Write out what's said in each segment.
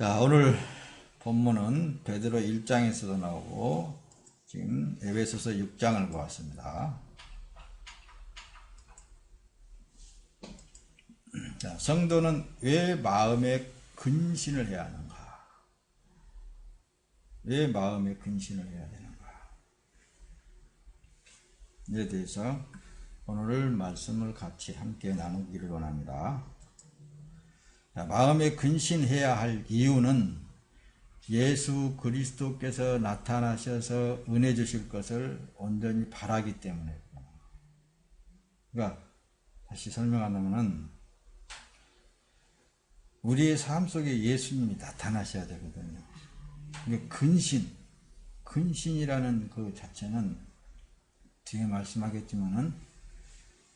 자, 오늘 본문은 베드로 1장에서도 나오고 지금 에베소서 6장을 보았습니다. 자, 성도는 왜 마음에 근신을 해야 하는가? 왜 마음에 근신을 해야 되는가? 이에 대해서 오늘 말씀을 같이 함께 나누기를 원합니다. 자, 마음에 근신해야 할 이유는 예수 그리스도께서 나타나셔서 은혜 주실 것을 온전히 바라기 때문에. 그러니까 다시 설명하자면 우리의 삶 속에 예수님이 나타나셔야 되거든요. 그러니까 근신이라는 그 자체는 뒤에 말씀하겠지만은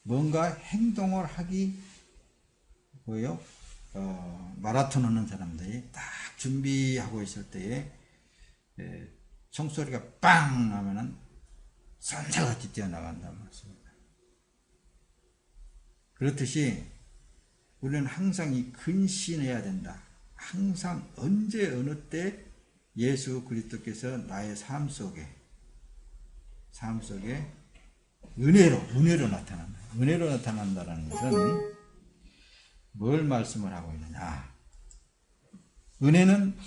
뭔가 행동을 하기 뭐예요? 마라톤 하는 사람들이 딱 준비하고 있을 때에 총소리가 빵 나면은 선사같이 뛰어나간다는 말씀입니다. 그렇듯이 우리는 항상 이 근신해야 된다. 항상 언제 어느 때 예수 그리스도께서 나의 삶 속에 은혜로 나타난다. 은혜로 나타난다는 것은 뭘 말씀을 하고 있느냐? 은혜는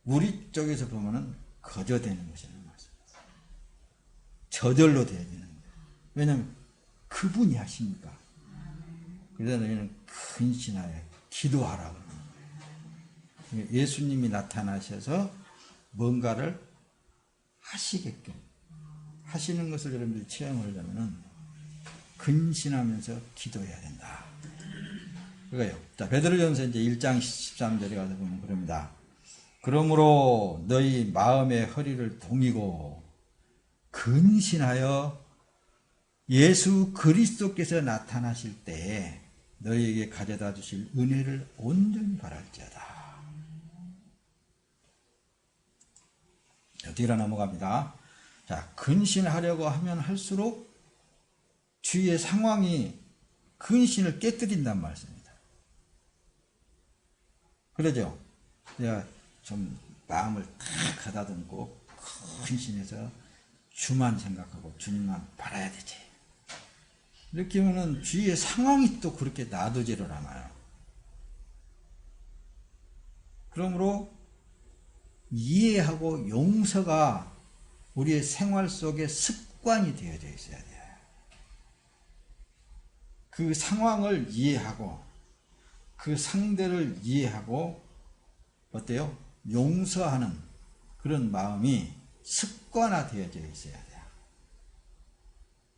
우리 쪽에서 보면은 거저되는 것이라는 말씀입니다. 저절로 되어야 되는 거예요. 왜냐하면 그분이 하시니까. 그래서 너희는 근신하여 기도하라고 하는 거예요. 예수님이 나타나셔서 뭔가를 하시게끔 하시는 것을 여러분들이 체험하려면 근신하면서 기도해야 된다. 그거예요. 자, 베드로전서 이제 1장 13절에 가서 보면 그럽니다. 그러므로 너희 마음의 허리를 동이고 근신하여 예수 그리스도께서 나타나실 때에 너희에게 가져다 주실 은혜를 온전히 바랄지어다. 뒤로 넘어갑니다. 자, 근신하려고 하면 할수록 주위의 상황이 근신을 깨뜨린단 말씀입니다. 그러죠? 내가 좀 마음을 탁 가다듬고 근신해서 주만 생각하고 주님만 바라야 되지. 이렇게 하면은 주위의 상황이 또 그렇게 놔두지를 않아요. 그러므로 이해하고 용서가 우리의 생활 속에 습관이 되어져 있어야 돼요. 그 상황을 이해하고 그 상대를 이해하고 어때요? 용서하는 그런 마음이 습관화되어져 있어야 돼요.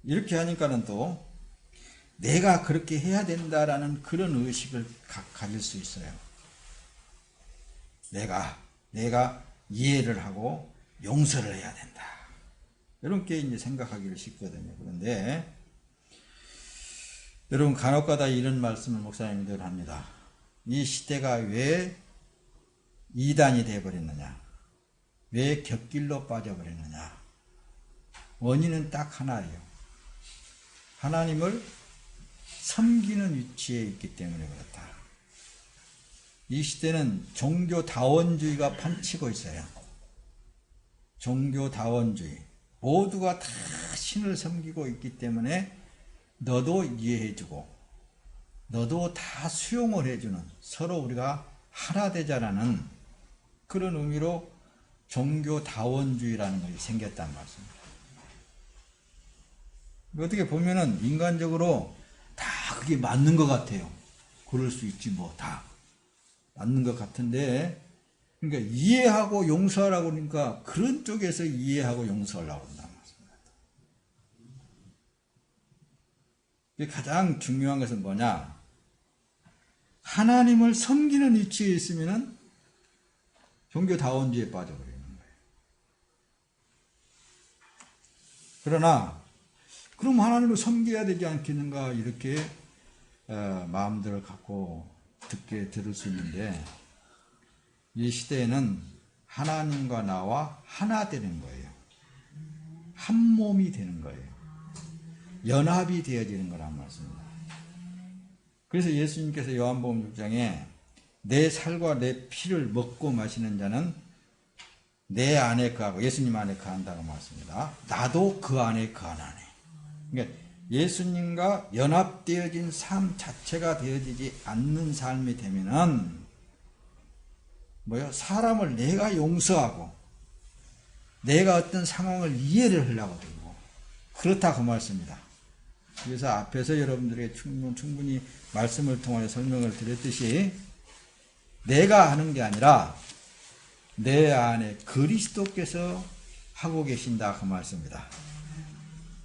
이렇게 하니까는 또 내가 그렇게 해야 된다라는 그런 의식을 가질 수 있어요. 내가 이해를 하고 용서를 해야 된다. 이렇게 이제 생각하기를 쉽거든요. 그런데 여러분 간혹가다 이런 말씀을 목사님들 합니다. 이 시대가 왜 이단이 되어버렸느냐? 왜 곁길로 빠져버렸느냐? 원인은 딱 하나예요. 하나님을 섬기는 위치에 있기 때문에 그렇다. 이 시대는 종교다원주의가 판치고 있어요. 종교다원주의. 모두가 다 신을 섬기고 있기 때문에 너도 이해해주고 너도 다 수용을 해주는 서로 우리가 하나 되자라는 그런 의미로 종교다원주의라는 것이 생겼단 말씀입니다. 어떻게 보면은 인간적으로 다 그게 맞는 것 같아요. 그럴 수 있지 뭐 다 맞는 것 같은데 그러니까 이해하고 용서하라고 그러니까 그런 쪽에서 이해하고 용서하려고 한단 말씀입니다. 가장 중요한 것은 뭐냐? 하나님을 섬기는 위치에 있으면은 종교다원주의에 빠져버리는 거예요. 그러나 그럼 하나님을 섬겨야 되지 않겠는가 이렇게 마음들을 갖고 들을 수 있는데 이 시대에는 하나님과 나와 하나 되는 거예요. 한 몸이 되는 거예요. 연합이 되어지는 거란 말씀입니다. 그래서 예수님께서 요한복음 6장에 내 살과 내 피를 먹고 마시는 자는 내 안에 거하고 예수님 안에 거한다고 말씀합니다. 나도 그 안에 거하나니. 그러니까 예수님과 연합되어진 삶 자체가 되어지지 않는 삶이 되면은 사람을 내가 용서하고 내가 어떤 상황을 이해를 하려고 들고 그렇다 그 말씀입니다. 그래서 앞에서 여러분들에게 충분히 말씀을 통해 설명을 드렸듯이 내가 하는 게 아니라 내 안에 그리스도께서 하고 계신다 그 말씀입니다.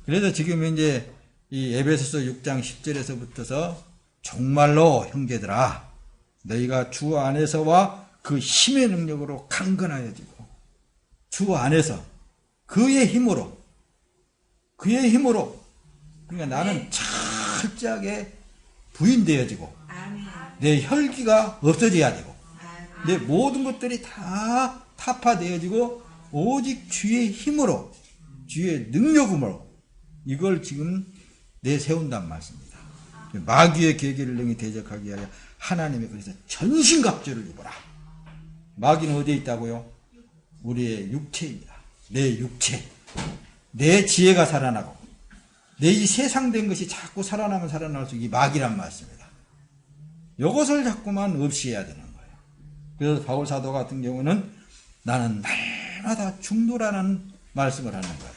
그래서 지금 이제 이 에베소서 6장 10절에서부터서 정말로 형제들아 너희가 주 안에서와 그 힘의 능력으로 강건하여지고 주 안에서 그의 힘으로 그러니까 나는 철저하게 부인되어지고 내 혈기가 없어져야 되고 내 모든 것들이 다 타파되어지고 오직 주의 힘으로 주의 능력으로 이걸 지금 내세운단 말씀입니다. 마귀의 계계를 능히 대적하기 위하여 하나님의 그래서 전신갑주를 입어라. 마귀는 어디에 있다고요? 우리의 육체입니다. 내 육체, 내 지혜가 살아나고 내 이 세상된 것이 자꾸 살아나면 살아날수록 이 마귀란 말씀입니다. 이것을 자꾸만 없이해야 되는 거예요. 그래서 바울 사도 같은 경우는 나는 날마다 중도라는 말씀을 하는 거예요.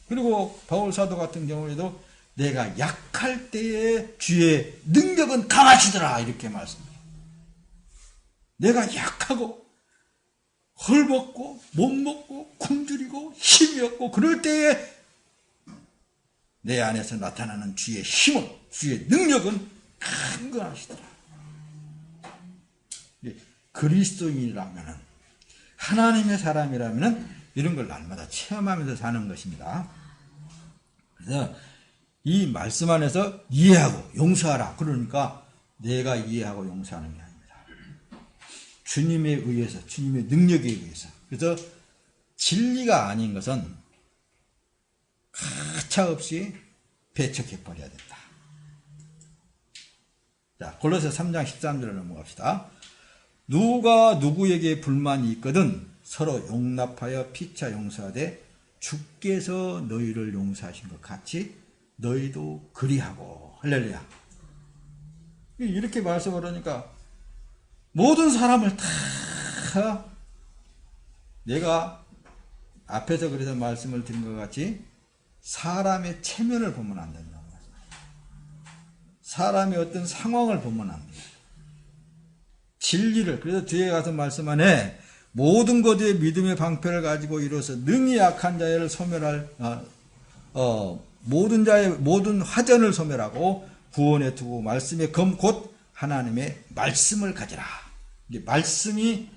그리고 바울 사도 같은 경우에도 내가 약할 때에 주의 능력은 강하시더라 이렇게 말씀해요. 내가 약하고 헐벗고 못 먹고 굶주리고 힘이 없고 그럴 때에 내 안에서 나타나는 주의 힘은 주의 능력은 강건하시더라. 그리스도인이라면 하나님의 사람이라면 이런 걸 날마다 체험하면서 사는 것입니다. 그래서 이 말씀 안에서 이해하고 용서하라. 그러니까 내가 이해하고 용서하는 게 아닙니다. 주님에 의해서 주님의 능력에 의해서. 그래서 진리가 아닌 것은 가차없이 배척해버려야 된다. 자, 골로새 3장 13절을 넘어갑시다. 누가 누구에게 불만이 있거든 서로 용납하여 피차 용서하되 주께서 너희를 용서하신 것 같이 너희도 그리하고. 할렐루야. 이렇게 말씀을 하니까 모든 사람을 다 내가 앞에서 그래서 말씀을 드린 것 같이 사람의 체면을 보면 안 된다고 말씀합니다. 사람의 어떤 상황을 보면 안 돼요. 진리를, 그래서 뒤에 가서 말씀 안에 모든 것의 믿음의 방패를 가지고 이루어서 능히 약한 자를 소멸할 모든 화전을 소멸하고 구원에 두고 말씀의 검 곧 하나님의 말씀을 가지라. 이게 말씀이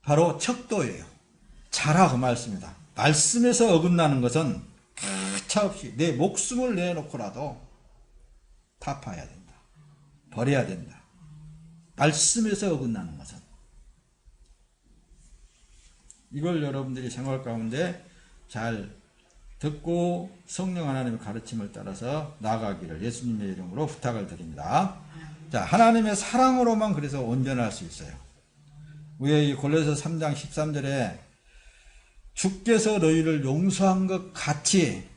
바로 척도예요. 자라 그 말씀이다. 말씀에서 어긋나는 것은 가차없이 내 목숨을 내놓고라도 타파해야 된다. 버려야 된다. 말씀에서 어긋나는 것은. 이걸 여러분들이 생활 가운데 잘 듣고 성령 하나님의 가르침을 따라서 나아가기를 예수님의 이름으로 부탁을 드립니다. 자, 하나님의 사랑으로만 그래서 온전할 수 있어요. 우리 골로새 3장 13절에 주께서 너희를 용서한 것 같이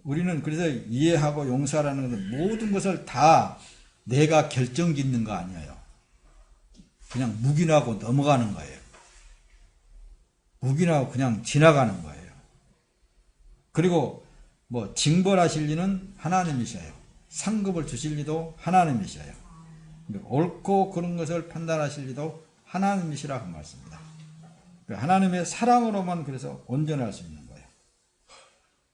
우리는 그래서 이해하고 용서하라는 것은 모든 것을 다 내가 결정짓는 거 아니에요. 그냥 묵인하고 넘어가는 거예요. 묵인하고 그냥 지나가는 거예요. 그리고 징벌하실 리는 하나님이셔요. 상급을 주실 리도 하나님이셔요. 옳고 그런 것을 판단하실 리도 하나님이시라고 말씀입니다. 하나님의 사랑으로만 그래서 온전할 수 있는 거예요.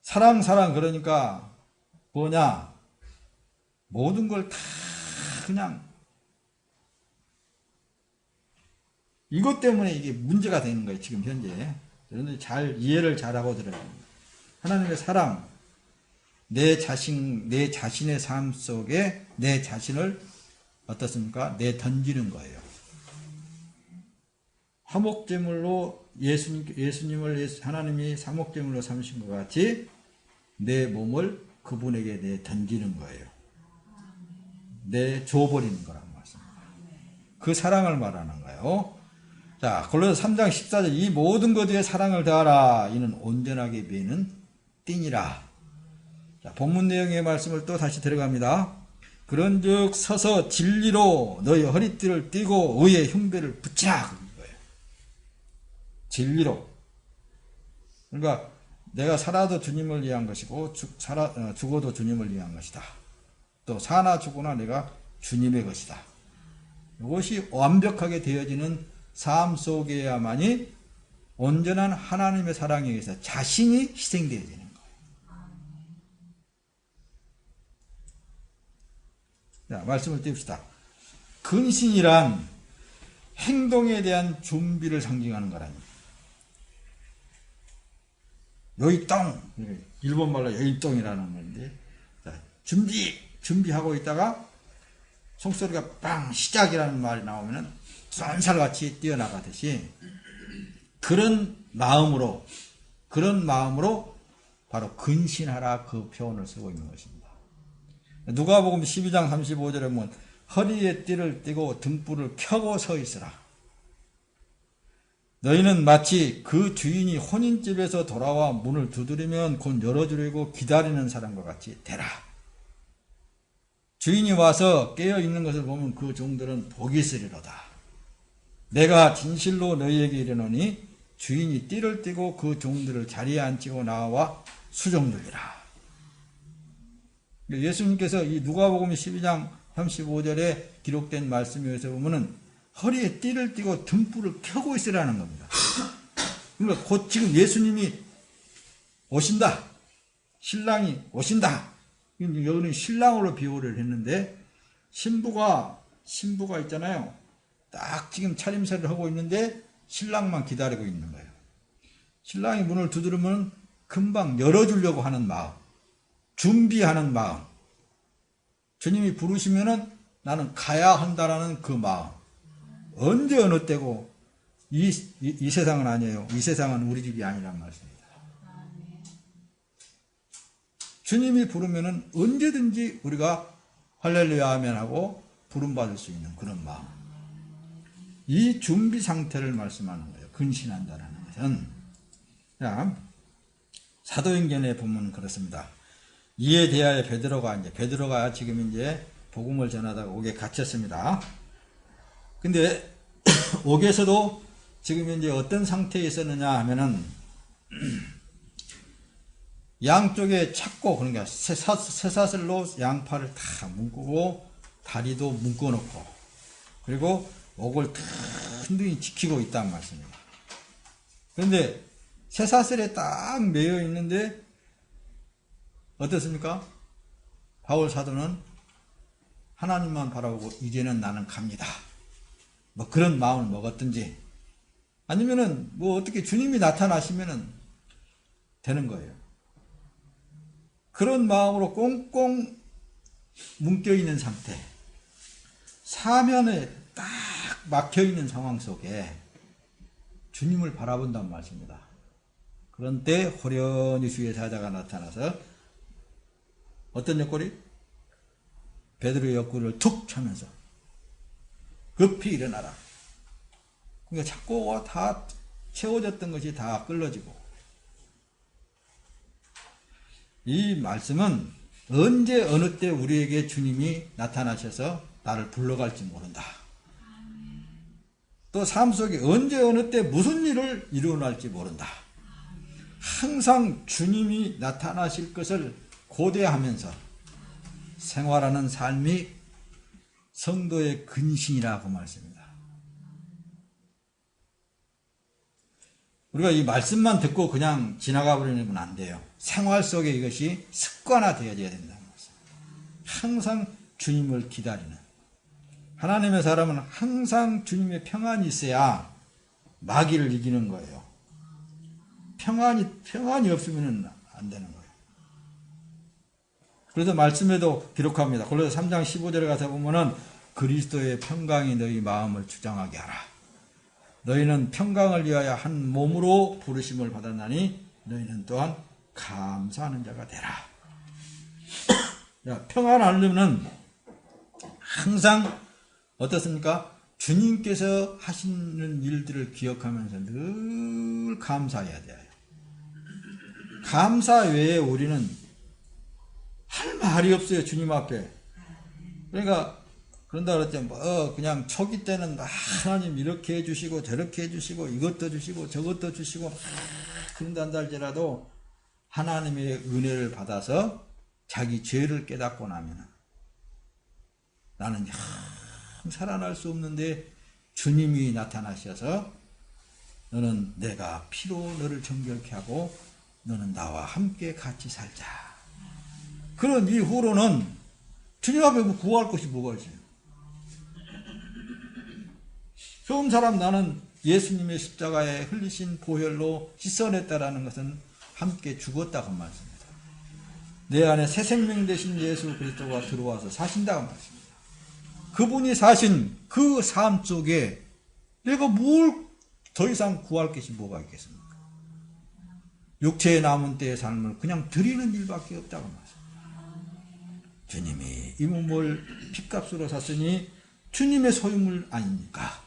사랑 그러니까 뭐냐? 모든 걸 다 그냥 이것 때문에 이게 문제가 되는 거예요. 지금 현재 여러분들이 잘 이해를 잘하고 들어야 됩니다. 하나님의 사랑, 내 자신의 삶 속에 내 자신을 어떻습니까? 던지는 거예요. 화목제물로 예수님을 하나님이 화목제물로 삼으신 것 같이 내 몸을 그분에게 던지는 거예요. 줘버리는 거란 말씀입니다. 그 사랑을 말하는 거예요. 자, 골로새 3장 14절 이 모든 것 위에 사랑을 더하라. 이는 온전하게 매는 띠니라. 자, 본문 내용의 말씀을 또 다시 들어갑니다. 그런즉 서서 진리로 너희 허리띠를 띠고 의의 흉배를 붙이라. 그런 거예요. 진리로. 그러니까 내가 살아도 주님을 위한 것이고 죽어도 주님을 위한 것이다. 또 사나 죽거나 내가 주님의 것이다. 이것이 완벽하게 되어지는 삶 속에야만이 온전한 하나님의 사랑에 의해서 자신이 희생되어지는 거예요. 자, 말씀을 띄웁시다. 근신이란 행동에 대한 준비를 상징하는 거라니. 요이똥, 일본말로 요이똥이라는 건데, 준비하고 있다가 송소리가 빵 시작이라는 말이 나오면은 쏜살같이 뛰어나가듯이 그런 마음으로 바로 근신하라 그 표현을 쓰고 있는 것입니다. 누가복음 12장 35절에 보면 허리에 띠를 띠고 등불을 켜고 서 있으라. 너희는 마치 그 주인이 혼인집에서 돌아와 문을 두드리면 곧 열어주려고 기다리는 사람과 같이 되라. 주인이 와서 깨어있는 것을 보면 그 종들은 복이 있으리로다. 내가 진실로 너희에게 이르노니 주인이 띠를 띠고 그 종들을 자리에 앉히고 나와 수종들이라. 예수님께서 이 누가복음 12장 35절에 기록된 말씀에 의해서 보면은 허리에 띠를 띠고 등불을 켜고 있으라는 겁니다. 그러니까 곧 지금 예수님이 오신다. 신랑이 오신다. 여기는 신랑으로 비유를 했는데 신부가 있잖아요. 딱 지금 차림새를 하고 있는데 신랑만 기다리고 있는 거예요. 신랑이 문을 두드리면 금방 열어주려고 하는 마음, 준비하는 마음, 주님이 부르시면은 나는 가야 한다라는 그 마음. 언제 어느 때고 이 세상은 아니에요. 이 세상은 우리 집이 아니란 말씀입니다. 주님이 부르면은 언제든지 우리가 할렐루야 하면 하고 부름받을 수 있는 그런 마음. 이 준비 상태를 말씀하는 거예요. 근신한다라는 것은. 자, 사도행전에 보면 그렇습니다. 이에 대하여 베드로가 지금 이제 복음을 전하다가 옥에 갇혔습니다. 근데 옥에서도 지금 이제 어떤 상태에 있었느냐 하면은 양쪽에 찾고 그러니까 쇠사슬로 양팔을 다 묶고 다리도 묶어놓고 그리고 옥을 튼튼히 지키고 있단 말씀입니다. 그런데 쇠사슬에 딱 매여 있는데 어떻습니까? 바울 사도는 하나님만 바라보고 이제는 나는 갑니다. 뭐 그런 마음을 먹었든지 아니면은 뭐 어떻게 주님이 나타나시면은 되는 거예요. 그런 마음으로 꽁꽁 묶여있는 상태, 사면에 딱 막혀있는 상황 속에 주님을 바라본단 말씀입니다. 그런 때 호련히 주의 사자가 나타나서 어떤 옆구리? 베드로의 옆구리를 툭 차면서 급히 일어나라. 그러니까 자꾸 다 채워졌던 것이 다 끌어지고 이 말씀은 언제 어느 때 우리에게 주님이 나타나셔서 나를 불러갈지 모른다. 또 삶 속에 언제 어느 때 무슨 일을 일어날지 모른다. 항상 주님이 나타나실 것을 고대하면서 생활하는 삶이 성도의 근신이라고 말씀입니다. 우리가 이 말씀만 듣고 그냥 지나가 버리는 건 안 돼요. 생활 속에 이것이 습관화되어져야 된다는 것입니다. 항상 주님을 기다리는 하나님의 사람은 항상 주님의 평안이 있어야 마귀를 이기는 거예요. 평안이 없으면 안 되는 거예요. 그래서 말씀에도 기록합니다. 골로새 3장 15절에 가서 보면은 그리스도의 평강이 너희 마음을 주장하게 하라. 너희는 평강을 위하여 한 몸으로 부르심을 받았나니 너희는 또한 감사하는 자가 되라. 평안하려면 항상 어떻습니까? 주님께서 하시는 일들을 기억하면서 늘 감사해야 돼요. 감사 외에 우리는 할 말이 없어요. 주님 앞에. 그러니까 그런다 그랬지 그냥 초기 때는 하나님 이렇게 해주시고 저렇게 해주시고 이것도 주시고 저것도 주시고 그런다 할지라도 하나님의 은혜를 받아서 자기 죄를 깨닫고 나면 나는 살아날 수 없는데 주님이 나타나셔서 너는 내가 피로 너를 정결케 하고 너는 나와 함께 같이 살자. 그런 이후로는 주님 앞에 구할 것이 뭐가 있어요? 좋은 사람 나는 예수님의 십자가에 흘리신 보혈로 씻어냈다라는 것은 함께 죽었다고 말씀입니다. 내 안에 새 생명 되신 예수 그리스도가 들어와서 사신다고 말씀입니다. 그분이 사신 그 삶 속에 내가 뭘 더 이상 구할 것이 뭐가 있겠습니까? 육체에 남은 때의 삶을 그냥 드리는 일밖에 없다고 말씀합니다. 주님이 이 몸을 핏값으로 샀으니 주님의 소유물 아닙니까?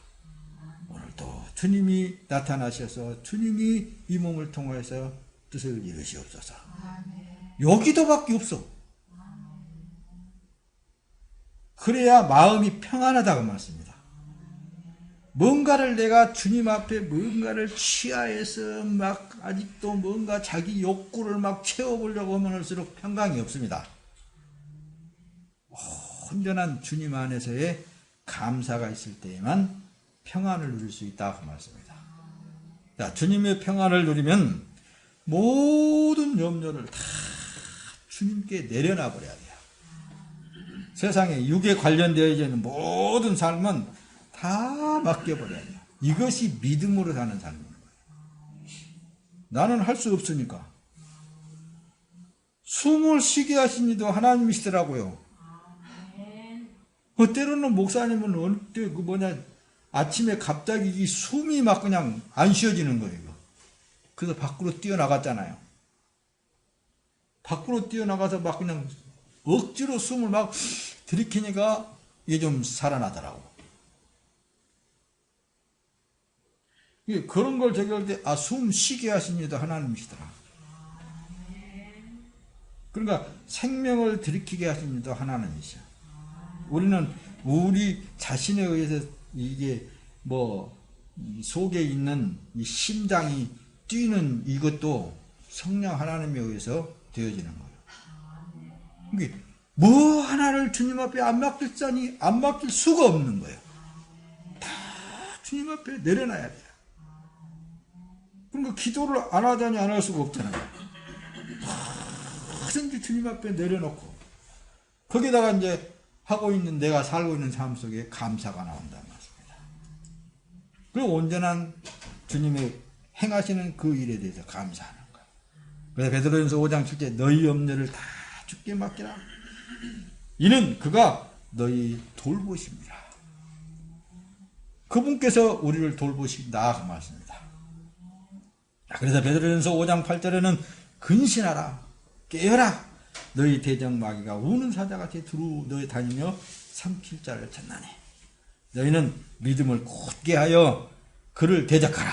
오늘도 주님이 나타나셔서 주님이 이 몸을 통해서 뜻을 이루시옵소서. 여기도밖에 없어. 그래야 마음이 평안하다고 말씀입니다. 뭔가를 내가 주님 앞에 뭔가를 취하해서 막 아직도 뭔가 자기 욕구를 막 채워보려고 하면 할수록 평강이 없습니다. 온전한 주님 안에서의 감사가 있을 때에만 평안을 누릴 수 있다고 말씀입니다. 자, 주님의 평안을 누리면 모든 염려를 다 주님께 내려놔 버려야 돼요. 세상에 육에 관련되어 있는 모든 삶은 다 맡겨버려야 돼요. 이것이 믿음으로 사는 삶인 거예요. 나는 할 수 없으니까. 숨을 쉬게 하신 이도 하나님이시더라고요. 때로는 목사님은 아침에 갑자기 이 숨이 막 그냥 안 쉬어지는 거예요. 그래서 밖으로 뛰어나갔잖아요. 밖으로 뛰어나가서 막 그냥 억지로 숨을 막 들이키니까 이게 좀 살아나더라고. 그런 걸 저기 할 때, 숨 쉬게 하신 이도 하나님이시더라. 그러니까 생명을 들이키게 하신 이도 하나님이셔. 우리는 우리 자신에 의해서 이게 속에 있는 이 심장이 뛰는 이것도 성령 하나님에 의해서 되어지는 거예요. 이게 뭐 하나를 주님 앞에 안 맡길 안 맡길 수가 없는 거예요. 다 주님 앞에 내려놔야 돼요. 그러니까 기도를 안 하자니 안 할 수가 없잖아요. 뭐든지 주님 앞에 내려놓고 거기다가 이제 하고 있는 내가 살고 있는 삶 속에 감사가 나온다는 말씀입니다. 그리고 온전한 주님의 행하시는 그 일에 대해서 감사하는 거예요. 그래서 베드로전서 5장 7절 너희 염려를 다 주께 맡기라. 이는 그가 너희 돌보십니다. 그분께서 우리를 돌보신다 그 말씀입니다. 그래서 베드로전서 5장 8절에는 근신하라 깨어라 너희 대적마귀가 우는 사자같이 두루 너희 다니며 삼킬 자를 찾나니 너희는 믿음을 굳게 하여 그를 대적하라.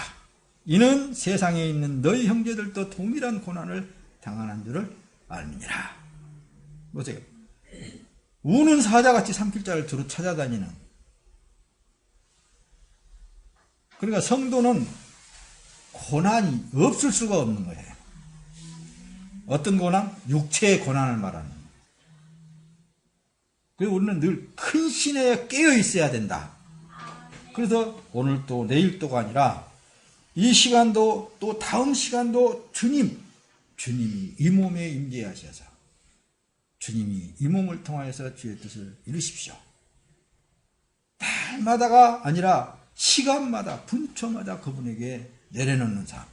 이는 세상에 있는 너희 형제들도 동일한 고난을 당하는 줄을 알미니라. 보세요. 우는 사자같이 삼킬 자를 두루 찾아다니는. 그러니까 성도는 고난이 없을 수가 없는 거예요. 어떤 고난? 육체의 고난을 말하는 거예요. 그리고 우리는 늘 큰 신에 깨어 있어야 된다. 그래서 오늘 또 내일 또가 아니라 이 시간도 또 다음 시간도 주님이 이 몸에 임재하셔서 주님이 이 몸을 통하여서 주의 뜻을 이루십시오. 날마다가 아니라 시간마다 분초마다 그분에게 내려놓는 삶.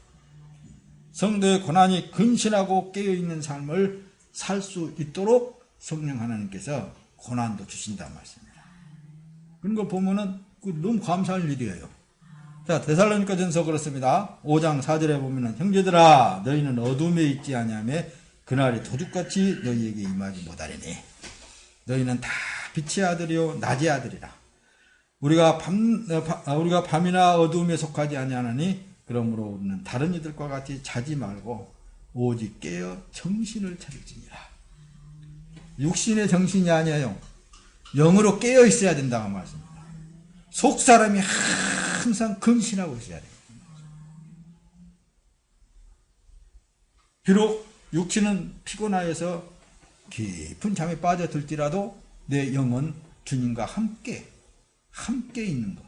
성도의 고난이 근신하고 깨어있는 삶을 살 수 있도록 성령 하나님께서 고난도 주신다는 말씀입니다. 그런 거 보면은 너무 감사할 일이에요. 자, 데살로니가전서 그렇습니다. 5장 4절에 보면은 형제들아 너희는 어둠에 있지 아니하며 그날이 도둑같이 너희에게 임하지 못하리니 너희는 다 빛의 아들이요 낮의 아들이라. 우리가 밤이나 어두움에 속하지 아니하나니 그러므로 우리는 다른 이들과 같이 자지 말고 오직 깨어 정신을 차릴지니라. 육신의 정신이 아니에요. 영으로 깨어 있어야 된다고 말씀입니다. 속 사람이 항상 근신하고 있어야 돼요. 비록 육신은 피곤하여서 깊은 잠에 빠져들지라도 내 영은 주님과 함께 있는 것.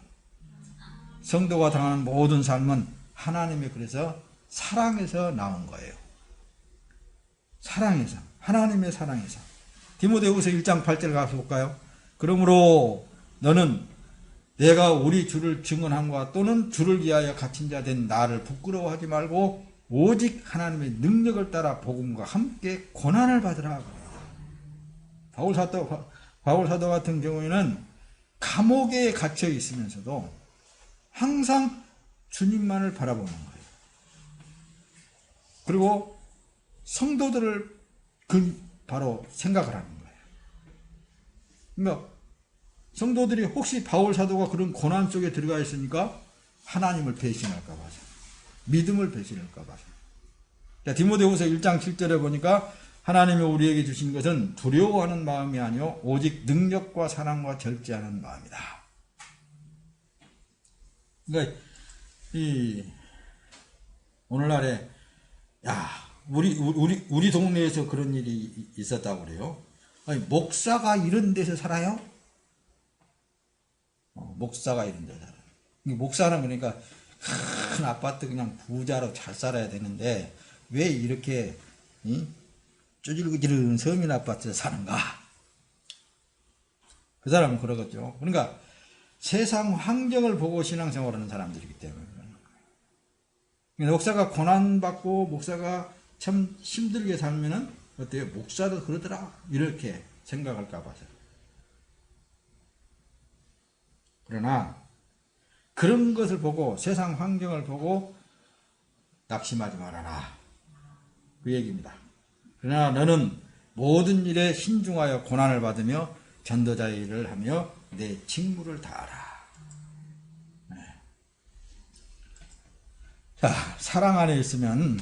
성도가 당하는 모든 삶은 하나님의 그래서 사랑에서 나온 거예요. 사랑에서, 하나님의 사랑에서. 디모데후서 1장 8절 가서 볼까요? 그러므로 너는 내가 우리 주를 증언함과 또는 주를 위하여 갇힌 자 된 나를 부끄러워하지 말고 오직 하나님의 능력을 따라 복음과 함께 고난을 받으라. 바울 사도 같은 경우에는 감옥에 갇혀 있으면서도 항상 주님만을 바라보는 거예요. 그리고 성도들을 바로 생각을 하는 거예요. 그러니까 성도들이 혹시 바울 사도가 그런 고난 속에 들어가 있으니까 하나님을 배신할까 봐서, 믿음을 배신할까 봐서. 디모데후서 1장 7절에 보니까 하나님이 우리에게 주신 것은 두려워하는 마음이 아니요 오직 능력과 사랑과 절제하는 마음이다. 그러니까 오늘날에 우리 동네에서 그런 일이 있었다고 그래요. 아니, 목사가 이런 데서 살아요? 목사가 이런 데서 살아요. 목사는 그러니까 큰 아파트 그냥 부자로 잘 살아야 되는데 왜 이렇게 쪼질구질은 서민 아파트에 사는가? 그 사람은 그러겠죠. 그러니까 세상 환경을 보고 신앙생활하는 사람들이기 때문에 그러는 거예요. 목사가 고난받고 목사가 참 힘들게 살면은 어때요? 목사도 그러더라 이렇게 생각할까 봐서. 그러나 그런 것을 보고 세상 환경을 보고 낙심하지 말아라 그 얘기입니다. 그러나 너는 모든 일에 신중하여 고난을 받으며 전도자의 일을 하며 내 직무를 다하라. 네. 자, 사랑 안에 있으면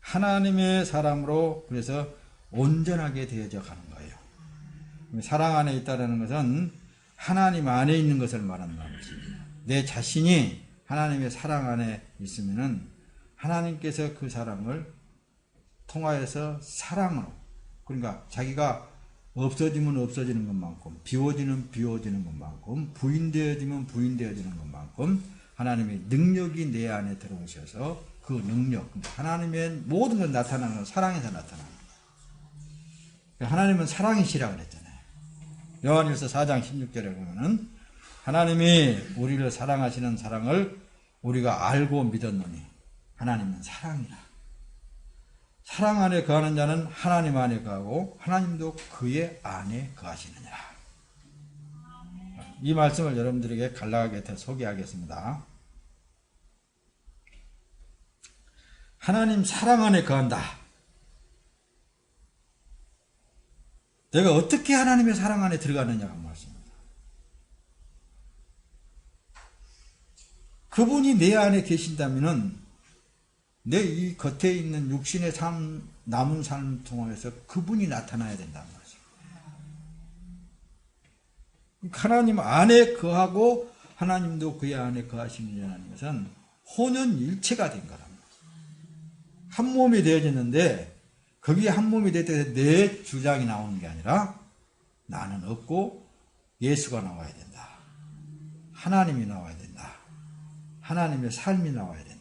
하나님의 사람으로 그래서 온전하게 되어져 가는 거예요. 사랑 안에 있다는 것은 하나님 안에 있는 것을 말하는 말이지. 내 자신이 하나님의 사랑 안에 있으면은 하나님께서 그 사람을 통하여서 사랑으로, 그러니까 자기가 없어지면 없어지는 것만큼, 비워지는 것만큼, 부인되어지면 부인되어지는 것만큼 하나님의 능력이 내 안에 들어오셔서 그 능력, 하나님의 모든 걸 나타나는 건 사랑에서 나타나는 거예요. 하나님은 사랑이시라 그랬잖아요. 요한일서 4장 16절에 보면은 하나님이 우리를 사랑하시는 사랑을 우리가 알고 믿었노니 하나님은 사랑이라. 사랑 안에 거하는 자는 하나님 안에 거하고 하나님도 그의 안에 거하시느니라. 이 말씀을 여러분들에게 간략하게 더 소개하겠습니다. 하나님 사랑 안에 거한다. 내가 어떻게 하나님의 사랑 안에 들어가느냐가 말씀입니다. 그분이 내 안에 계신다면은 내 이 겉에 있는 육신의 삶, 남은 삶 통해서 그분이 나타나야 된다는 거죠. 하나님 안에 거하고 하나님도 그의 안에 거하시느냐는 것은 혼연일체가 된 거랍니다. 한 몸이 되어졌는데 거기에 한 몸이 될 때 내 주장이 나오는 게 아니라 나는 없고 예수가 나와야 된다. 하나님이 나와야 된다. 하나님의 삶이 나와야 된다.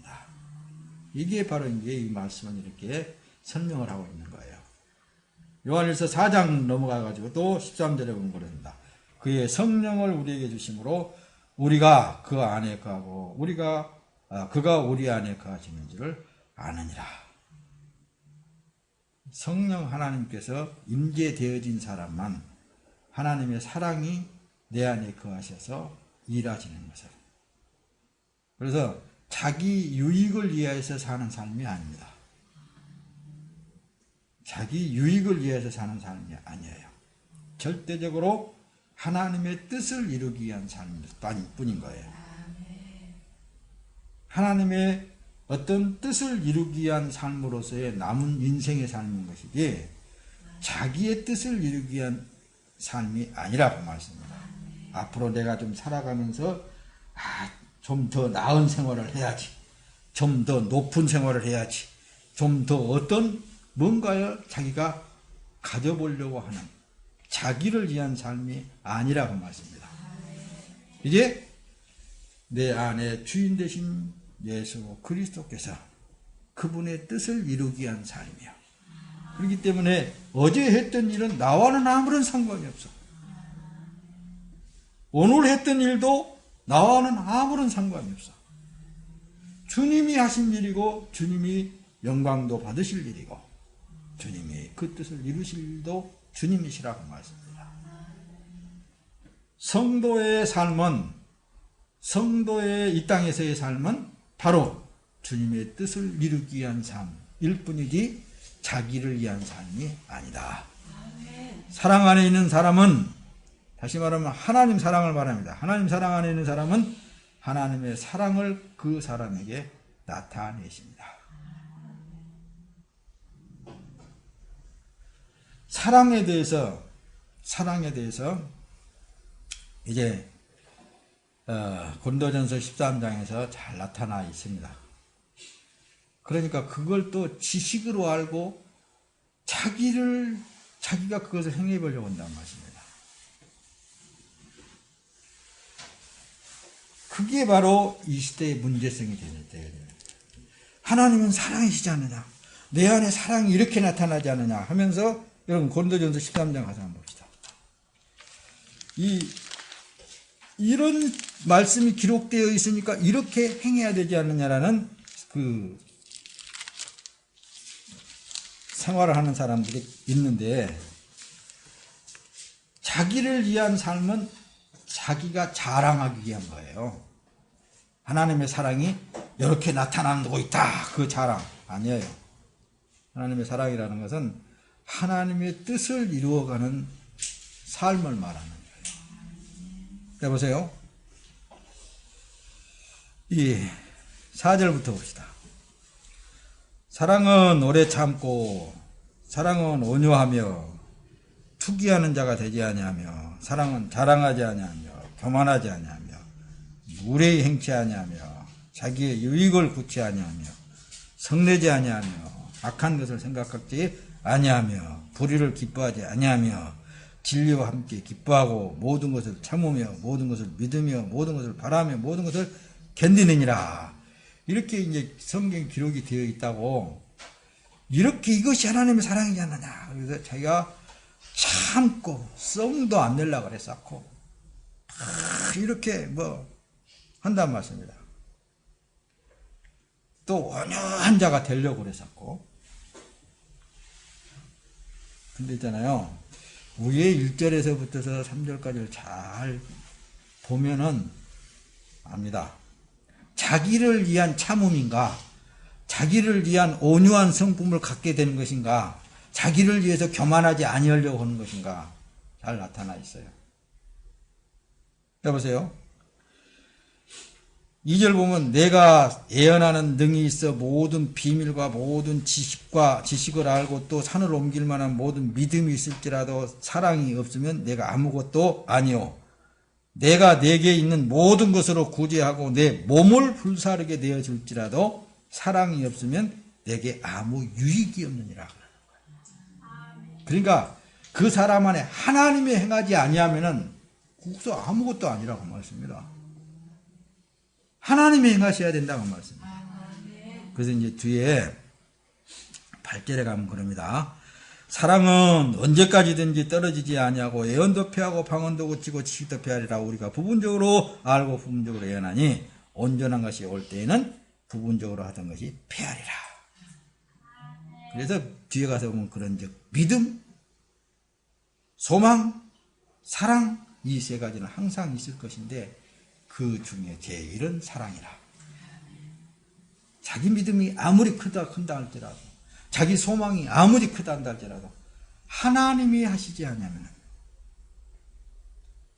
이게 바로 이제 이 말씀은 이렇게 설명을 하고 있는 거예요. 요한일서 4장 넘어가가지고 또 13절에 보면 그럽니다. 그의 성령을 우리에게 주심으로 우리가 그 안에 거하고 그가 우리 안에 거하시는 줄을 아느니라. 성령 하나님께서 임재되어진 사람만 하나님의 사랑이 내 안에 거하셔서 일하시는 것을. 그래서 자기 유익을 위해서 사는 삶이 아닙니다. 자기 유익을 위해서 사는 삶이 아니에요. 절대적으로 하나님의 뜻을 이루기 위한 삶일 뿐인 거예요. 하나님의 어떤 뜻을 이루기 위한 삶으로서의 남은 인생의 삶인 것이지 자기의 뜻을 이루기 위한 삶이 아니라고 말씀합니다. 앞으로 내가 좀 살아가면서 좀 더 나은 생활을 해야지, 좀 더 높은 생활을 해야지, 좀 더 어떤 뭔가를 자기가 가져보려고 하는 자기를 위한 삶이 아니라고 말씀합니다. 이제 내 안에 주인 되신 예수 그리스도께서 그분의 뜻을 이루기 위한 삶이요. 그렇기 때문에 어제 했던 일은 나와는 아무런 상관이 없어. 오늘 했던 일도 나와는 아무런 상관이 없어. 주님이 하신 일이고 주님이 영광도 받으실 일이고 주님이 그 뜻을 이루실 일도 주님이시라고 말씀합니다. 성도의 삶은, 성도의 이 땅에서의 삶은 바로 주님의 뜻을 이루기 위한 삶일 뿐이지 자기를 위한 삶이 아니다. 사랑 안에 있는 사람은, 다시 말하면 하나님 사랑을 말합니다. 하나님 사랑 안에 있는 사람은 하나님의 사랑을 그 사람에게 나타내십니다. 사랑에 대해서 이제 고린도전서 13장에서 잘 나타나 있습니다. 그러니까 그걸 또 지식으로 알고 자기가 그것을 행해 보려고 한다는 말씀입니다. 그게 바로 이 시대의 문제성이 되는. 하나님은 사랑이시지 않느냐, 내 안에 사랑이 이렇게 나타나지 않느냐 하면서, 여러분 고린도전서 13장 가서 한번 봅시다. 이런 말씀이 기록되어 있으니까 이렇게 행해야 되지 않느냐라는 그 생활을 하는 사람들이 있는데, 자기를 위한 삶은 자기가 자랑하기 위한 거예요. 하나님의 사랑이 이렇게 나타나고 있다, 그 자랑 아니에요. 하나님의 사랑이라는 것은 하나님의 뜻을 이루어가는 삶을 말하는 거예요. 해보세요. 이 4절부터 봅시다. 사랑은 오래 참고, 사랑은 온유하며 투기하는 자가 되지 아니하며, 사랑은 자랑하지 아니하며 교만하지 아니하며 무례히 행치 아니하며 자기의 유익을 구치 아니하며 성내지 아니하며 악한 것을 생각하지 아니하며 불의를 기뻐하지 아니하며 진리와 함께 기뻐하고 모든 것을 참으며 모든 것을 믿으며 모든 것을 바라며 모든 것을 견디느니라. 이렇게 이제 성경 기록이 되어 있다고. 이렇게 이것이 하나님의 사랑이지 않느냐. 그래서 자기가 참고 썸도 안 내려고 그랬었고 이렇게 한단 말씀입니다. 또 온유한 자가 되려고 그랬었고. 근데 있잖아요, 위에 1절에서부터서 3절까지를 잘 보면은 압니다. 자기를 위한 참음인가, 자기를 위한 온유한 성품을 갖게 되는 것인가, 자기를 위해서 교만하지 아니하려고 하는 것인가, 잘 나타나 있어요. 여보세요. 2절 보면 내가 예언하는 능이 있어 모든 비밀과 모든 지식을 알고 또 산을 옮길 만한 모든 믿음이 있을지라도 사랑이 없으면 내가 아무것도 아니오. 내가 내게 있는 모든 것으로 구제하고 내 몸을 불사르게 되어줄지라도 사랑이 없으면 내게 아무 유익이 없느니라. 그러니까 그 사람 안에 하나님의 행하지 아니하면은 그것도 아무것도 아니라고 말씀입니다. 하나님이 행하셔야 된다고 말씀입니다. 그래서 이제 뒤에 8절에 가면 그럽니다. 사랑은 언제까지든지 떨어지지 아니하고 예언도 피하고 방언도 고치고 지식도 피하리라. 우리가 부분적으로 알고 부분적으로 예언하니 온전한 것이 올 때에는 부분적으로 하던 것이 피하리라. 그래서 뒤에 가서 보면 그런 즉 믿음, 소망, 사랑, 이 세 가지는 항상 있을 것인데 그 중에 제일은 사랑이라. 자기 믿음이 아무리 큰다 할지라도, 자기 소망이 아무리 크다 한다 할지라도 하나님이 하시지 않으면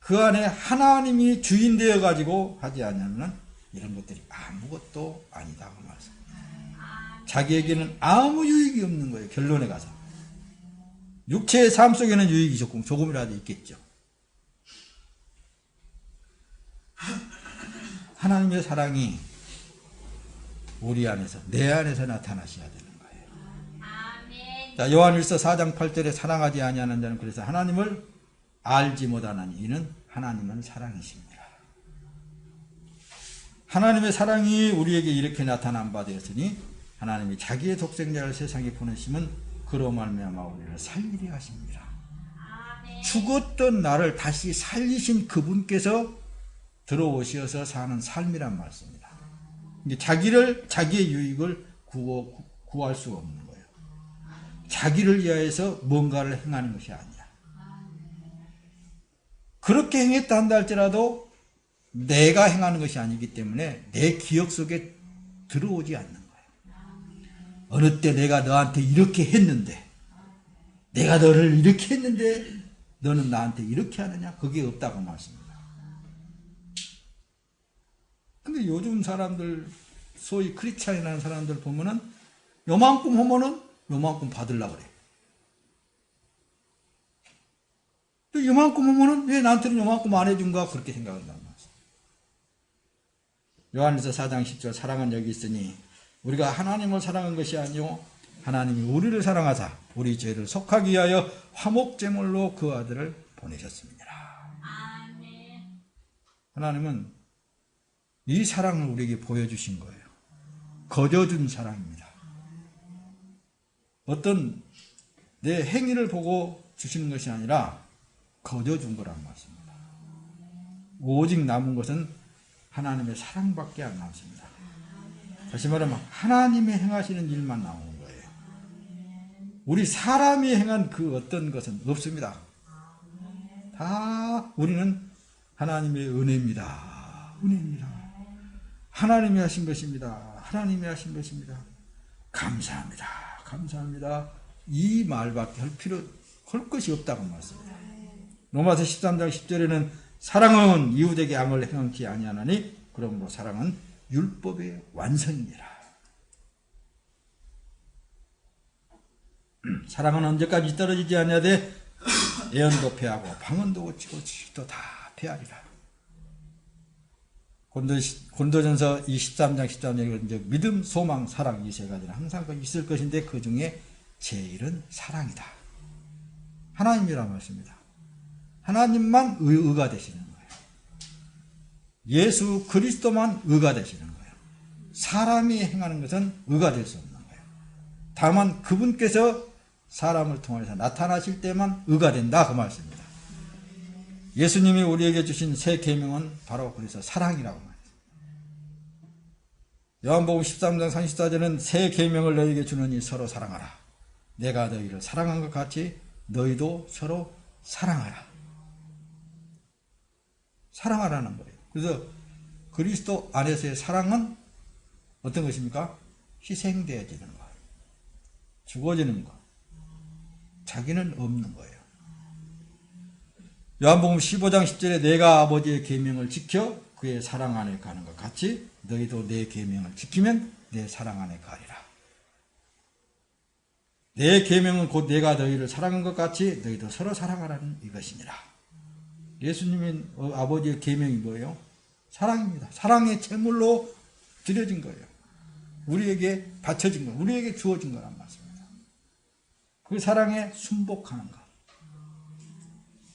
그 안에 하나님이 주인 되어 가지고 하지 않으면 이런 것들이 아무것도 아니다 그 말씀. 자기에게는 아무 유익이 없는 거예요. 결론에 가서. 육체의 삶 속에는 유익이 조금이라도 있겠죠. 하나님의 사랑이 우리 안에서, 내 안에서 나타나셔야 되는 거예요. 자, 요한일서 4장 8절에 사랑하지 아니하는 자는 그래서 하나님을 알지 못하나니 이는 하나님은 사랑이십니다. 하나님의 사랑이 우리에게 이렇게 나타난 바 되었으니 하나님이 자기의 독생자를 세상에 보내시면 그로 말미암아 우리를 살리려 하십니다. 죽었던 나를 다시 살리신 그분께서 들어오셔서 사는 삶이란 말씀입니다. 자기의 유익을 구할 수가 없는 거예요. 자기를 위하여서 뭔가를 행하는 것이 아니야. 그렇게 행했다 한다 할지라도 내가 행하는 것이 아니기 때문에 내 기억 속에 들어오지 않는 거예요. 어느 때 내가 너한테 이렇게 했는데, 내가 너를 이렇게 했는데 너는 나한테 이렇게 하느냐? 그게 없다고 말씀입니다. 근데 요즘 사람들, 소위 크리스찬이라는 사람들 보면은 요만큼 하면은 요만큼 받으려고 그래. 또 요만큼 하면은 왜 나한테는 요만큼 안 해준가? 그렇게 생각한단 말이야. 요한일서 4장 10절 사랑은 여기 있으니 우리가 하나님을 사랑한 것이 아니요 하나님이 우리를 사랑하사 우리 죄를 속하기 위하여 화목제물로 그 아들을 보내셨습니다. 하나님은 이 사랑을 우리에게 보여주신 거예요. 거저준 사랑입니다. 어떤 내 행위를 보고 주시는 것이 아니라 거저준 거란 말씀입니다. 오직 남은 것은 하나님의 사랑밖에 안 남습니다. 다시 말하면 하나님이 행하시는 일만 나오는 거예요. 우리 사람이 행한 그 어떤 것은 없습니다. 다 우리는 하나님의 은혜입니다. 은혜입니다. 하나님이 하신 것입니다. 하나님이 하신 것입니다. 감사합니다. 감사합니다. 이 말밖에 할 것이 없다고 말씀입니다. 로마서 13장 10절에는 사랑은 이웃에게 악을 행하지 아니하나니 그러므로 사랑은 율법의 완성이니라. 사랑은 언제까지 떨어지지 아니하되 애언도 패하고 방언도 고치고 질도 다 패하리라. 고린도전서 13장 13절에 이제 믿음, 소망, 사랑 이 세 가지는 항상 있을 것인데 그 중에 제일은 사랑이다. 하나님이란 말씀입니다. 하나님만 의가 되시는 거예요. 예수 그리스도만 의가 되시는 거예요. 사람이 행하는 것은 의가 될 수 없는 거예요. 다만 그분께서 사람을 통해서 나타나실 때만 의가 된다 그 말씀입니다. 예수님이 우리에게 주신 새 계명은 바로 그래서 사랑이라고 말합니다. 요한복음 13장 34절은 새 계명을 너희에게 주노니 서로 사랑하라. 내가 너희를 사랑한 것 같이 너희도 서로 사랑하라. 사랑하라는 거예요. 그래서 그리스도 안에서의 사랑은 어떤 것입니까? 희생되어지는 것, 죽어지는 것, 자기는 없는 거예요. 요한복음 15장 10절에 내가 아버지의 계명을 지켜 그의 사랑 안에 가는 것 같이 너희도 내 계명을 지키면 내 사랑 안에 가리라. 내 계명은 곧 내가 너희를 사랑한 것 같이 너희도 서로 사랑하라는 이것이니라. 예수님의 아버지의 계명이 뭐예요? 사랑입니다. 사랑의 제물로 드려진 거예요. 우리에게 바쳐진 거예요. 우리에게 주어진 거란 말씀입니다. 그 사랑에 순복하는 것.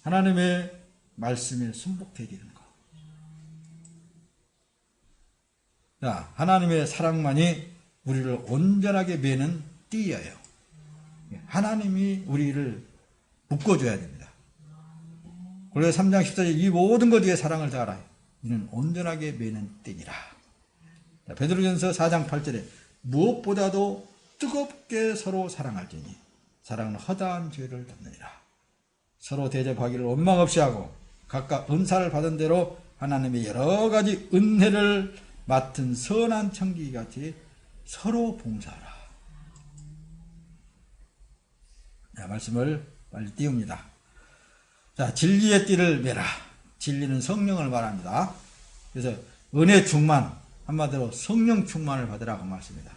하나님의 말씀에 순복되기는 것. 자, 하나님의 사랑만이 우리를 온전하게 매는 띠예요. 하나님이 우리를 묶어줘야 됩니다. 고린도서 3장 14절 이 모든 것 위에 사랑을 다하라. 이는 온전하게 매는 띠니라. 베드로전서 4장 8절에 무엇보다도 뜨겁게 서로 사랑할지니 사랑은 허다한 죄를 덮느니라. 서로 대접하기를 원망 없이 하고 각각 은사를 받은 대로 하나님의 여러 가지 은혜를 맡은 선한 청지기 같이 서로 봉사하라. 자, 말씀을 빨리 띄웁니다. 자, 진리의 띠를 매라. 진리는 성령을 말합니다. 그래서 은혜 충만, 한마디로 성령 충만을 받으라고 말씀입니다.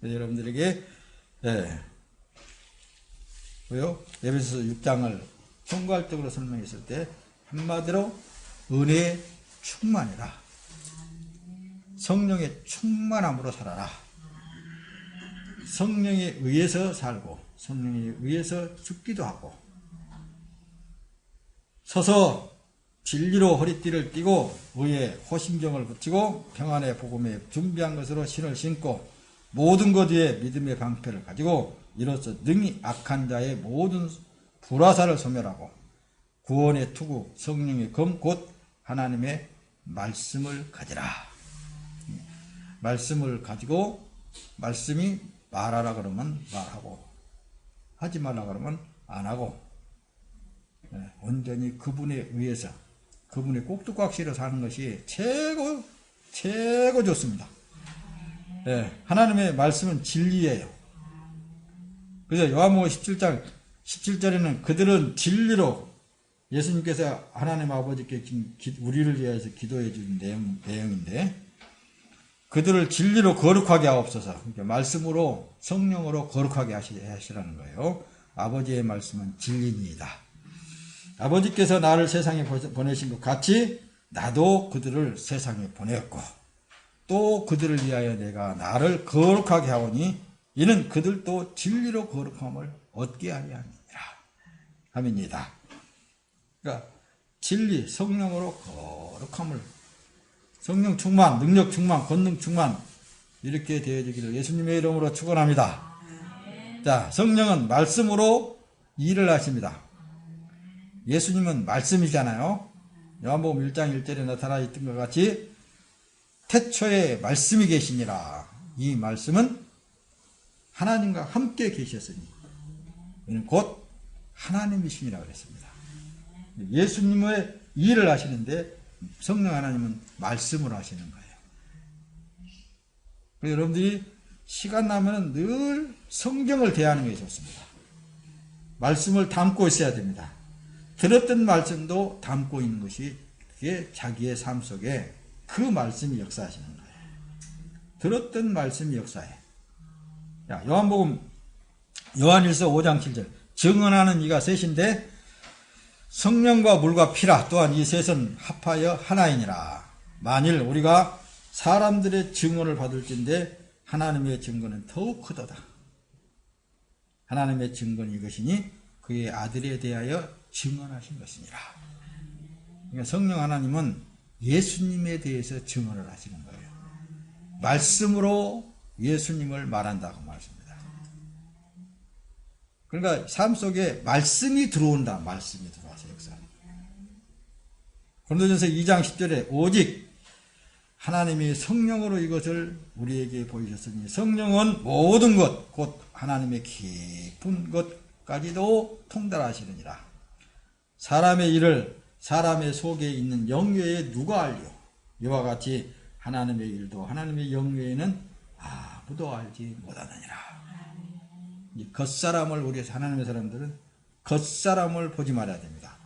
그래서 여러분들에게 에베소서 6장을 총괄적으로 설명했을 때 한마디로 은혜의 충만이라, 성령의 충만함으로 살아라. 성령에 의해서 살고 성령에 의해서 죽기도 하고, 서서 진리로 허리띠를 띠고 의에 호심경을 붙이고 평안의 복음에 준비한 것으로 신을 신고 모든 것 위에 믿음의 방패를 가지고 이로써 능히 악한 자의 모든 불화살을 소멸하고 구원의 투구 성령의 검 곧 하나님의 말씀을 가지라. 말씀을 가지고, 말씀이 말하라 그러면 말하고 하지 말라 그러면 안 하고, 온전히 그분에 의해서 그분의 꼭두각시로 사는 것이 최고 좋습니다. 하나님의 말씀은 진리예요. 그래서 요한복음 17장 17절에는 그들은 진리로, 예수님께서 하나님 아버지께 우리를 위해서 기도해 준 내용인데, 그들을 진리로 거룩하게 하옵소서. 그러니까 말씀으로 성령으로 거룩하게 하시라는 거예요. 아버지의 말씀은 진리입니다. 아버지께서 나를 세상에 보내신 것 같이 나도 그들을 세상에 보냈고 또 그들을 위하여 내가 나를 거룩하게 하오니 이는 그들도 진리로 거룩함을 얻게 하려 함이니라. 함입니다. 그러니까 진리, 성령으로 거룩함을, 성령 충만, 능력 충만, 권능 충만 이렇게 되어지기를 예수님의 이름으로 축원합니다. 자, 성령은 말씀으로 일을 하십니다. 예수님은 말씀이잖아요. 요한복음 1장 1절에 나타나 있던 것 같이 태초에 말씀이 계시니라. 이 말씀은 하나님과 함께 계셨으니 이는 곧 하나님이시니라 그랬습니다. 예수님의 일을 하시는데 성령 하나님은 말씀을 하시는 거예요. 그래서 여러분들이 시간 나면 늘 성경을 대하는 게 좋습니다. 말씀을 담고 있어야 됩니다. 들었던 말씀도 담고 있는 것이 그게 자기의 삶 속에 그 말씀이 역사하시는 거예요. 들었던 말씀이 역사해. 요한복음 요한일서 5장 7절 증언하는 이가 셋인데 성령과 물과 피라. 또한 이 셋은 합하여 하나이니라. 만일 우리가 사람들의 증언을 받을진대 하나님의 증거는 더욱 크도다. 하나님의 증거는 이것이니 그의 아들에 대하여 증언하신 것이니라. 그러니까 성령 하나님은 예수님에 대해서 증언을 하시는 거예요. 말씀으로 예수님을 말한다고 말씀입니다. 그러니까 삶 속에 말씀이 들어온다. 말씀이 들어와서 역사. 고린도전서 2장 10절에 오직 하나님이 성령으로 이것을 우리에게 보이셨으니 성령은 모든 것 곧 하나님의 깊은 것까지도 통달하시느니라. 사람의 일을 사람의 속에 있는 영외에 누가 알려? 이와 같이 하나님의 일도 하나님의 영외에는 아무도 알지 못하느니라. 이 겉사람을 우리 하나님의 사람들은 겉사람을 보지 말아야 됩니다.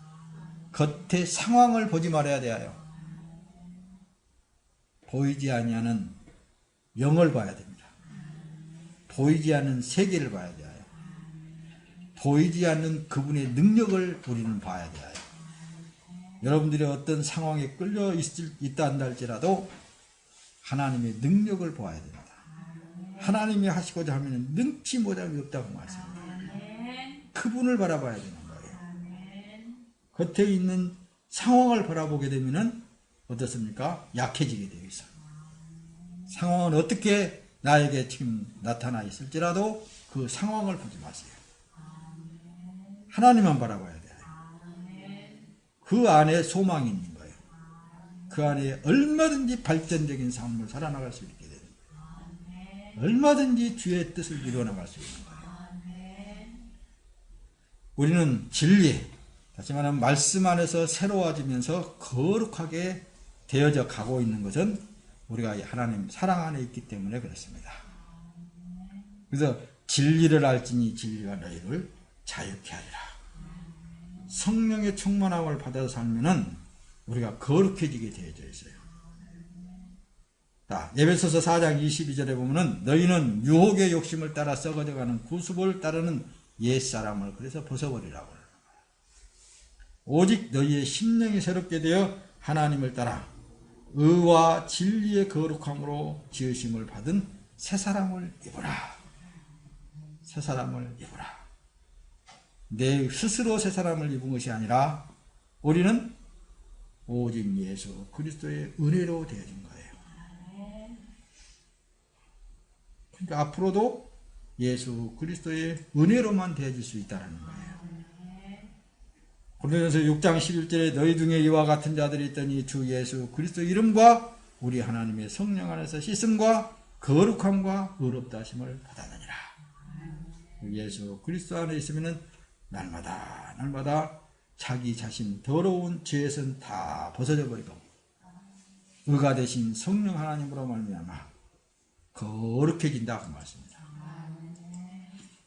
겉의 상황을 보지 말아야 돼요. 보이지 아니하는 영을 봐야 됩니다. 보이지 않는 세계를 봐야 돼요. 보이지 않는 그분의 능력을 우리는 봐야 돼요. 여러분들이 어떤 상황에 끌려 있다 한다 할지라도 하나님의 능력을 보아야 됩니다. 하나님이 하시고자 하면 능치 못함이 없다고 말씀합니다. 그분을 바라봐야 되는 거예요. 겉에 있는 상황을 바라보게 되면 어떻습니까? 약해지게 되어 있어요. 상황은 어떻게 나에게 지금 나타나 있을지라도 그 상황을 보지 마세요. 하나님만 바라봐야 돼요. 그 안에 소망이 있는 거예요. 그 안에 얼마든지 발전적인 삶을 살아나갈 수 있게 되는 거예요. 얼마든지 주의 뜻을 이루어나갈 수 있는 거예요. 우리는 진리, 다시 말하면 말씀 안에서 새로워지면서 거룩하게 되어져 가고 있는 것은 우리가 하나님 사랑 안에 있기 때문에 그렇습니다. 그래서 진리를 알지니 진리가 너희를 자유케 하리라. 성령의 충만함을 받아서 살면은 우리가 거룩해지게 되어져 있어요. 자, 에베소서 4장 22절에 보면은 너희는 유혹의 욕심을 따라 썩어져가는 구습을 따르는 옛사람을 그래서 벗어버리라고 합니다. 오직 너희의 심령이 새롭게 되어 하나님을 따라 의와 진리의 거룩함으로 지으심을 받은 새 사람을 입으라. 새 사람을 입으라. 내 스스로 새 사람을 입은 것이 아니라 우리는 오직 예수 그리스도의 은혜로 되어진 거예요. 그러니까 앞으로도 예수 그리스도의 은혜로만 되어질 수 있다는 거예요. 고린도전서 6장 11절에 너희 중에 이와 같은 자들이 있더니 주 예수 그리스도 이름과 우리 하나님의 성령 안에서 씻음과 거룩함과 의롭다 하심을 받았느니라. 예수 그리스도 안에 있으면 날마다 자기 자신 더러운 죄에선 다 벗어져 버리고 의가 되신 성령 하나님으로 말미암아 거룩해진다고 말씀입니다.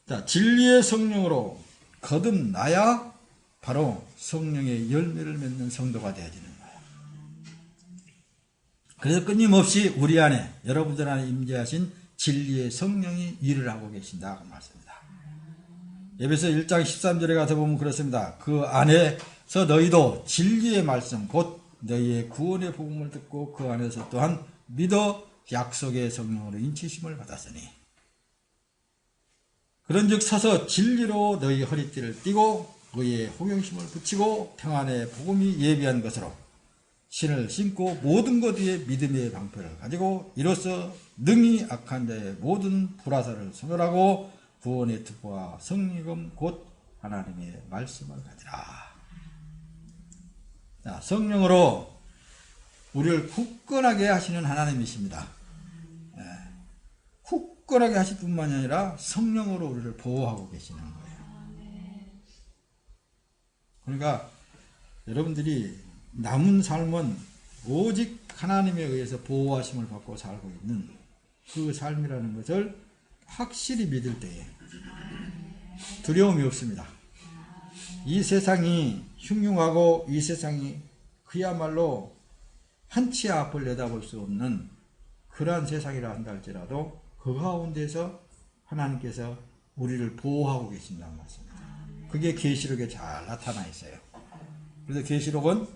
자, 진리의 성령으로 거듭나야 바로 성령의 열매를 맺는 성도가 되어지는 거예요. 그래서 끊임없이 우리 안에 여러분들 안에 임재하신 진리의 성령이 일을 하고 계신다고 말씀입니다. 에베소 1장 13절에 가서 보면 그렇습니다. 그 안에서 너희도 진리의 말씀 곧 너희의 구원의 복음을 듣고 그 안에서 또한 믿어 약속의 성령으로 인치심을 받았으니 그런즉 서서 진리로 너희 허리띠를 띠고 의의 호경심을 붙이고 평안의 복음이 예비한 것으로 신을 신고 모든 것 위에 믿음의 방패를 가지고 이로써 능히 악한 자의 모든 불화살을 소멸하고 구원의 특보와 성리금 곧 하나님의 말씀을 가지라. 자, 성령으로 우리를 굳건하게 하시는 하나님이십니다. 굳건하게 하실 뿐만이 아니라 성령으로 우리를 보호하고 계시는 거예요. 그러니까 여러분들이 남은 삶은 오직 하나님에 의해서 보호하심을 받고 살고 있는 그 삶이라는 것을 확실히 믿을 때에 두려움이 없습니다. 이 세상이 흉흉하고 이 세상이 그야말로 한치 앞을 내다볼 수 없는 그러한 세상이라 한다 할지라도 그 가운데서 하나님께서 우리를 보호하고 계신다는 말씀입니다. 그게 계시록에 잘 나타나 있어요. 그래서 계시록은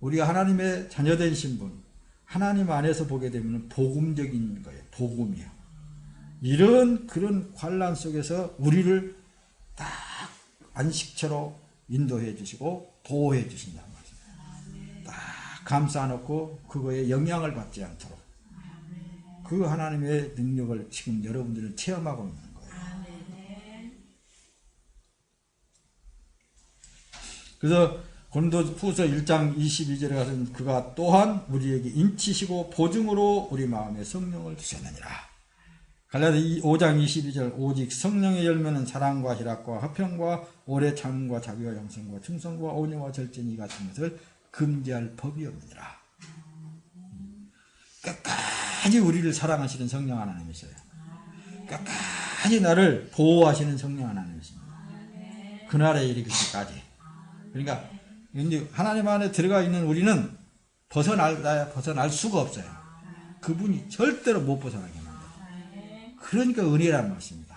우리가 하나님의 자녀된 신분, 하나님 안에서 보게 되면 복음적인 거예요. 복음이요. 이런 그런 환난 속에서 우리를 딱 안식처로 인도해 주시고 보호해 주신다는 말씀입니다. 딱 감싸 놓고 그거에 영향을 받지 않도록 그 하나님의 능력을 지금 여러분들은 체험하고 있는 거예요. 그래서 고린도후서 1장 22절에 가서는 그가 또한 우리에게 인치시고 보증으로 우리 마음에 성령을 주셨느니라. 갈라디아 5장 22절 오직 성령의 열매는 사랑과 희락과 화평과 오래 참음과 자비와 양성과 충성과 온유와 절제니 같은 것을 금지할 법이 없느니라. 끝까지 우리를 사랑하시는 성령 하나님이세요. 끝까지 나를 보호하시는 성령 하나님이십니다. 그날에 이르기까지. 그러니까 하나님 안에 들어가 있는 우리는 벗어날 수가 없어요. 그분이 절대로 못 벗어나게 만들어요. 그러니까 은혜란 말씀입니다.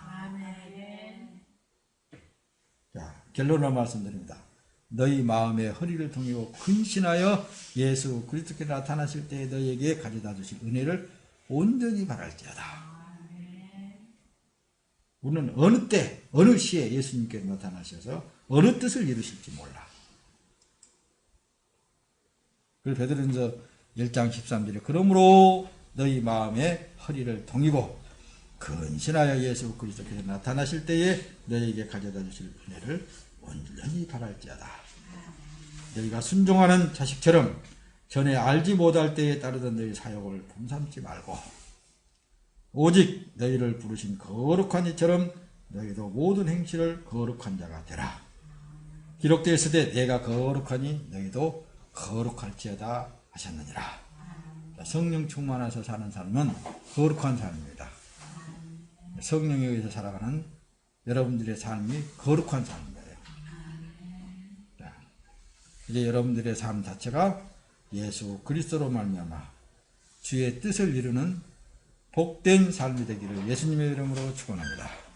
자, 결론으로 말씀드립니다. 너희 마음의 허리를 동이고 근신하여 예수 그리스도께 나타나실 때에 너희에게 가져다 주실 은혜를 온전히 바랄지어다. 우리는 어느 때 어느 시에 예수님께 나타나셔서 어느 뜻을 이루실지 몰라. 그래서 베드로전서 1장 13절에 그러므로 너희 마음의 허리를 동이고 근신하여 예수 그리스도께서 나타나실 때에 너희에게 가져다 주실 은혜를 온전히 바랄지어다. 너희가 순종하는 자식처럼 전에 알지 못할 때에 따르던 너희 사역을 범삼지 말고 오직 너희를 부르신 거룩한 이처럼 너희도 모든 행실을 거룩한 자가 되라. 기록되어 있으되 내가 거룩하니 너희도 거룩할지어다 하셨느니라. 성령 충만해서 사는 삶은 거룩한 삶입니다. 성령에 의해서 살아가는 여러분들의 삶이 거룩한 삶이에요. 이제 여러분들의 삶 자체가 예수 그리스도로 말미암아 주의 뜻을 이루는 복된 삶이 되기를 예수님의 이름으로 축원합니다.